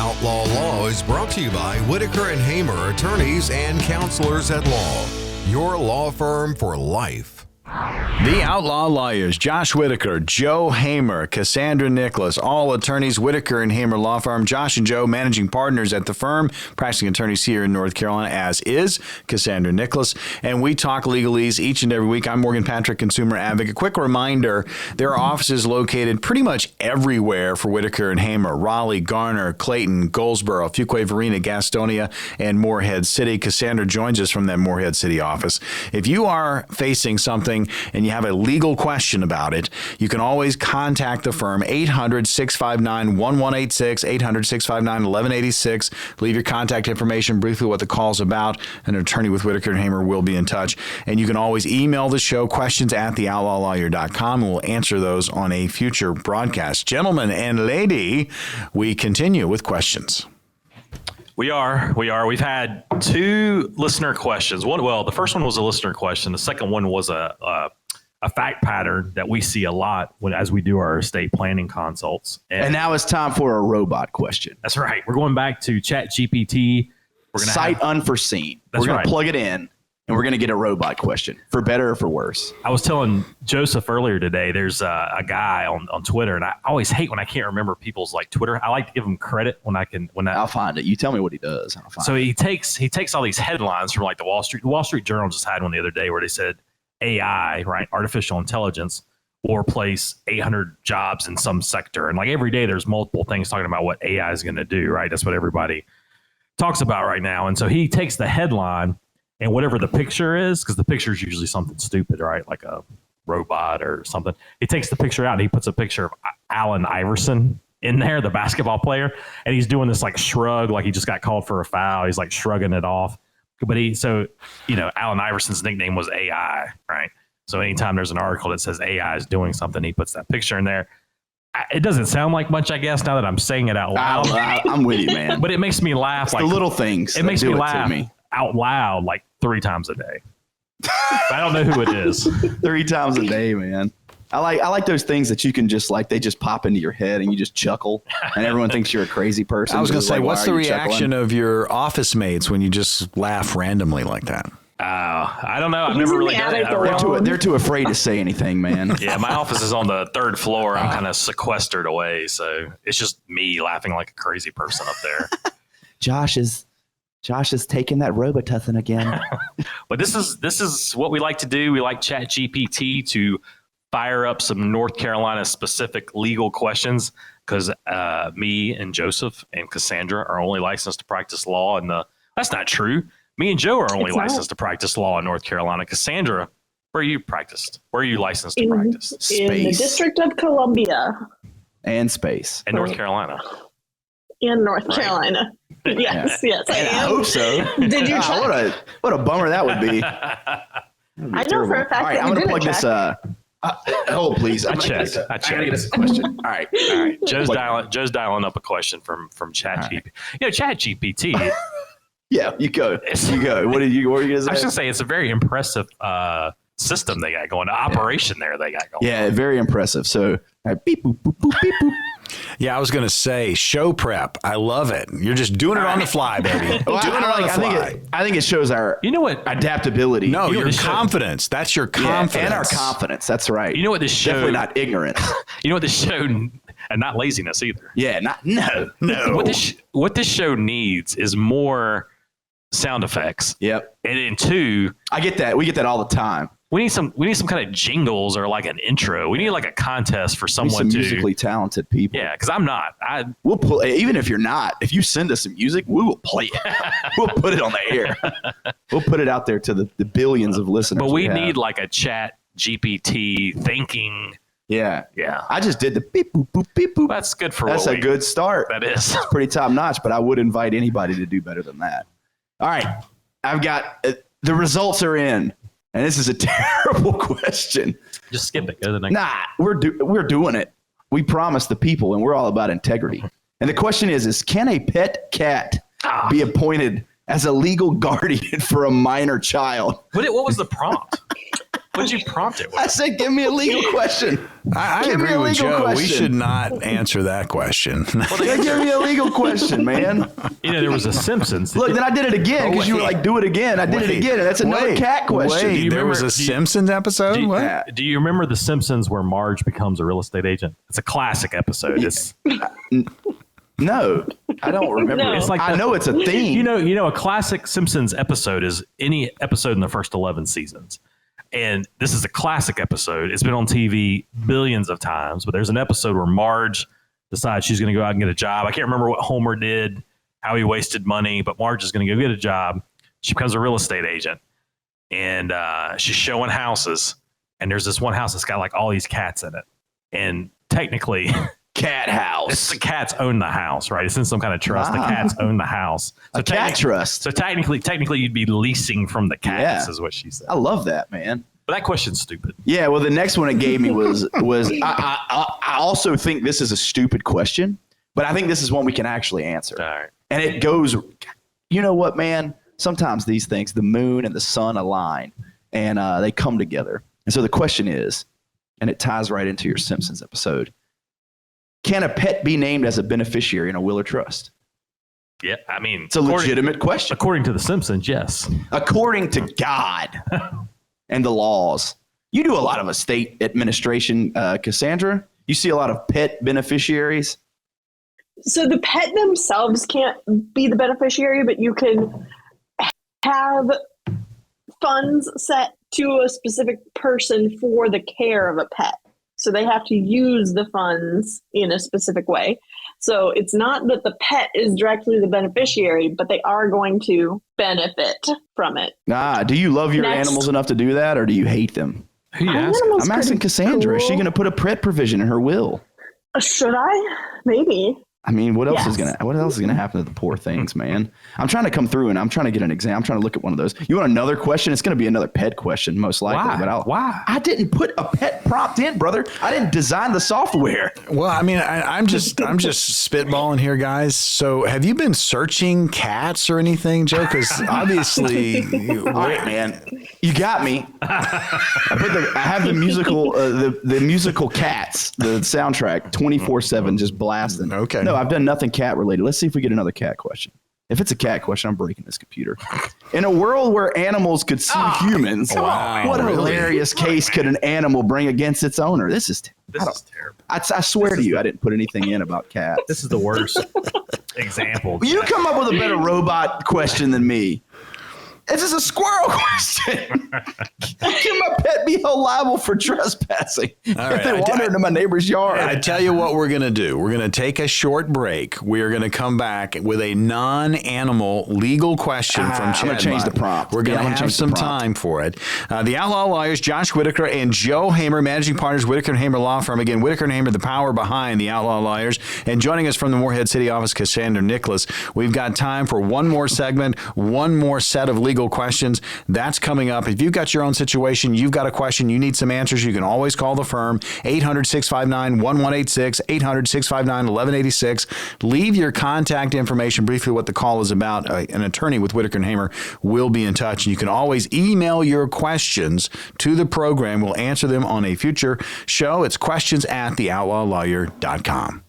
Outlaw Law is brought to you by Whitaker and Hamer, attorneys and counselors at law. Your law firm for life. The Outlaw Lawyers, Josh Whitaker, Joe Hamer, Cassandra Nicholas, all attorneys, Whitaker and Hamer Law Firm. Josh and Joe, managing partners at the firm, practicing attorneys here in North Carolina, as is Cassandra Nicholas. And we talk legalese each and every week. I'm Morgan Patrick, consumer advocate. Quick reminder, there are offices located pretty much everywhere for Whitaker and Hamer: Raleigh, Garner, Clayton, Goldsboro, Fuquay, Varina, Gastonia, and Morehead City. Cassandra joins us from that Morehead City office. If you are facing something and you have a legal question about it, you can always contact the firm, 800-659-1186, 800-659-1186. Leave your contact information, briefly what the call's about. An attorney with Whitaker and Hamer will be in touch. And you can always email the show, questions@theoutlawlawyer.com, and we'll answer those on a future broadcast. Gentlemen and lady, we continue with questions. We are. We've had two listener questions. The first one was a listener question. The second one was a fact pattern that we see a lot as we do our estate planning consults. And now it's time for a robot question. That's right. We're going back to Chat GPT. Sight unforeseen. We're going to plug it in, and we're going to get a robot question, for better or for worse. I was telling Joseph earlier today, there's a guy on Twitter, and I always hate when I can't remember people's Twitter. I like to give him credit when I can. I'll find it. You tell me what he does. He takes all these headlines from the Wall Street Journal just had one the other day where they said AI, right, artificial intelligence, will replace 800 jobs in some sector. And every day there's multiple things talking about what AI is going to do, right? That's what everybody talks about right now. And so he takes the headline and whatever the picture is, because the picture is usually something stupid, right? Like a robot or something. He takes the picture out and he puts a picture of Allen Iverson in there, the basketball player. And he's doing this shrug, like he just got called for a foul. He's shrugging it off. But Allen Iverson's nickname was AI, right? So anytime there's an article that says AI is doing something, he puts that picture in there. It doesn't sound like much, I guess, now that I'm saying it out loud. I'm with you, man. But it makes me laugh. It's the little things. It makes me laugh out loud 3 times a day. I don't know who it is. 3 times a day, man. I like those things that you can just they just pop into your head and you just chuckle and everyone thinks you're a crazy person. I was going to say, what's the reaction of your office mates when you just laugh randomly like that? I don't know. I've never really done it. They're too afraid to say anything, man. Yeah, my office is on the 3rd floor. I'm kind of sequestered away, so it's just me laughing like a crazy person up there. Josh is taking that Robitussin again. But this is what we like to do. We like Chat GPT to fire up some North Carolina specific legal questions, because me and Joseph and Cassandra are only licensed to practice law. And that's not true. Me and Joe are only licensed to practice law in North Carolina. Cassandra, where are you practiced? Where are you licensed to practice? In the District of Columbia. And space. In North Carolina. In North Carolina. Yes, yes, I am. I hope so. Did you check? What a bummer that would be. I know for a fact. All right, I'm going to plug this. Hold, please. I checked. I gotta get this question. All right. Joe's dialing up a question from Chat GPT. Chat GPT. Yeah, you go. What are you going to say? I was going to say it's a very impressive system they got going. Operation there they got going. Yeah, very impressive. So, beep boop boop boop beep boop. Yeah, I was going to say show prep. I love it. You're just doing it on the fly, baby. Well, doing it on the fly. I think it shows our adaptability. No, your confidence. That's your confidence. Yeah, and our confidence. That's right. You know what this show? Definitely not ignorance. You know what this show, and not laziness either. Yeah, no. What this show needs is more sound effects. Yep. And then 2, I get that. We get that all the time. We need some kind of jingles or an intro. We need a contest for someone to musically talented people. Yeah, because I'm not. We'll play, even if you're not. If you send us some music, we will play it. We'll put it on the air. We'll put it out there to the billions of listeners. But we need a Chat GPT thinking. Yeah. Yeah. I just did the beep boop boop beep boop. That's good for. That's a good start. That is. It's pretty top notch. But I would invite anybody to do better than that. All right, I've got the results are in. And this is a terrible question. Just skip it. Go to the next. Nah, we're doing it. We promised the people, and we're all about integrity. And the question is can a pet cat be appointed as a legal guardian for a minor child? What was the prompt? What'd you prompt it with? I said, give me a legal question. I Give me agree a with legal Joe. We question. should not answer that question. Yeah, give me a legal question, man. You know, there was a Simpsons. Look, then I did it again because you were like, do it again. I did it again, and that's another cat question. Wait, you there was remember- a Simpsons episode? What? Do you remember The Simpsons where Marge becomes a real estate agent? It's a classic episode. It's No, I don't remember. No. It's like I know it's a theme. you know, a classic Simpsons episode is any episode in the first 11 seasons. And this is a classic episode. It's been on TV billions of times, but there's an episode where Marge decides she's going to go out and get a job. I can't remember what Homer did, how he wasted money, but Marge is going to go get a job. She becomes a real estate agent, and she's showing houses. And there's this one house that's got like all these cats in it. And technically, cat house. the cats own the house, right? It's in some kind of trust. Wow. The cats own the house. So A cat trust. So technically, you'd be leasing from the cats, Yeah. is what she said. I love that, man. But that question's stupid. Yeah, well, the next one it gave me was I also think this is a stupid question, but I think this is one we can actually answer. All right. And it goes, you know what, man? Sometimes these things, the moon and the sun align, and they come together. And so the question is, and it ties right into your Simpsons episode, can a pet be named as a beneficiary in a will or trust? Yeah, I mean, It's a legitimate question. According to The Simpsons, yes. According to God and the laws. You do a lot of estate administration, Cassandra. You see a lot of pet beneficiaries. So the pet themselves can't be the beneficiary, but you can have funds set to a specific person for the care of a pet. So they have to use the funds in a specific way. So it's not that the pet is directly the beneficiary, but they are going to benefit from it. Do you love your Next. animals enough to do that, or do you hate them? Who you My asking? animal's I'm asking pretty Cassandra. Is she cool. going to put a pet provision in her will? Should I? Maybe. I mean, what else is Yes. gonna happen to the poor things, man? I'm trying to come through and I'm trying to get an exam. I'm trying to look at one of those. You want another question? It's going to be another pet question, most likely. Why? But Why? I didn't put a pet prompt in, brother. I didn't design the software. Well, I mean, I'm just spitballing here, guys. So, have you been searching cats or anything, Joe? Because obviously, All right, man, you got me. I have the musical, the musical Cats, the soundtrack, 24/7, just blasting. Okay. No, I've done nothing cat related. Let's see if we get another cat question. If it's a cat question, I'm breaking this computer. In a world where animals could sue humans, wow, what really? hilarious case could an animal bring against its owner? This is terrible. I swear to you, I didn't put anything in about cats. This is the worst example. You come up with a better robot question than me. This is a squirrel question. Can my pet be held liable for trespassing if right, they wander into my neighbor's yard? I tell you what we're going to do. We're going to take a short break. We are going to come back with a non-animal legal question from I'm Chat. gonna change the prompt. We're going Yeah, I'm to gonna have change the some prompt. time for it. The Outlaw Lawyers, Josh Whitaker and Joe Hamer, managing partners, Whitaker and Hamer Law Firm. Again, Whitaker and Hamer, the power behind the Outlaw Lawyers. And joining us from the Moorhead City office, Cassandra Nicholas. We've got time for one more segment, one more set of legal questions. That's coming up. If you've got your own situation, you've got a question, you need some answers, you can always call the firm, 800-659-1186, 800-659-1186. Leave your contact information, briefly what the call is about. An attorney with Whitaker and Hamer will be in touch. And you can always email your questions to the program. We'll answer them on a future show. It's questions@theoutlawlawyer.com.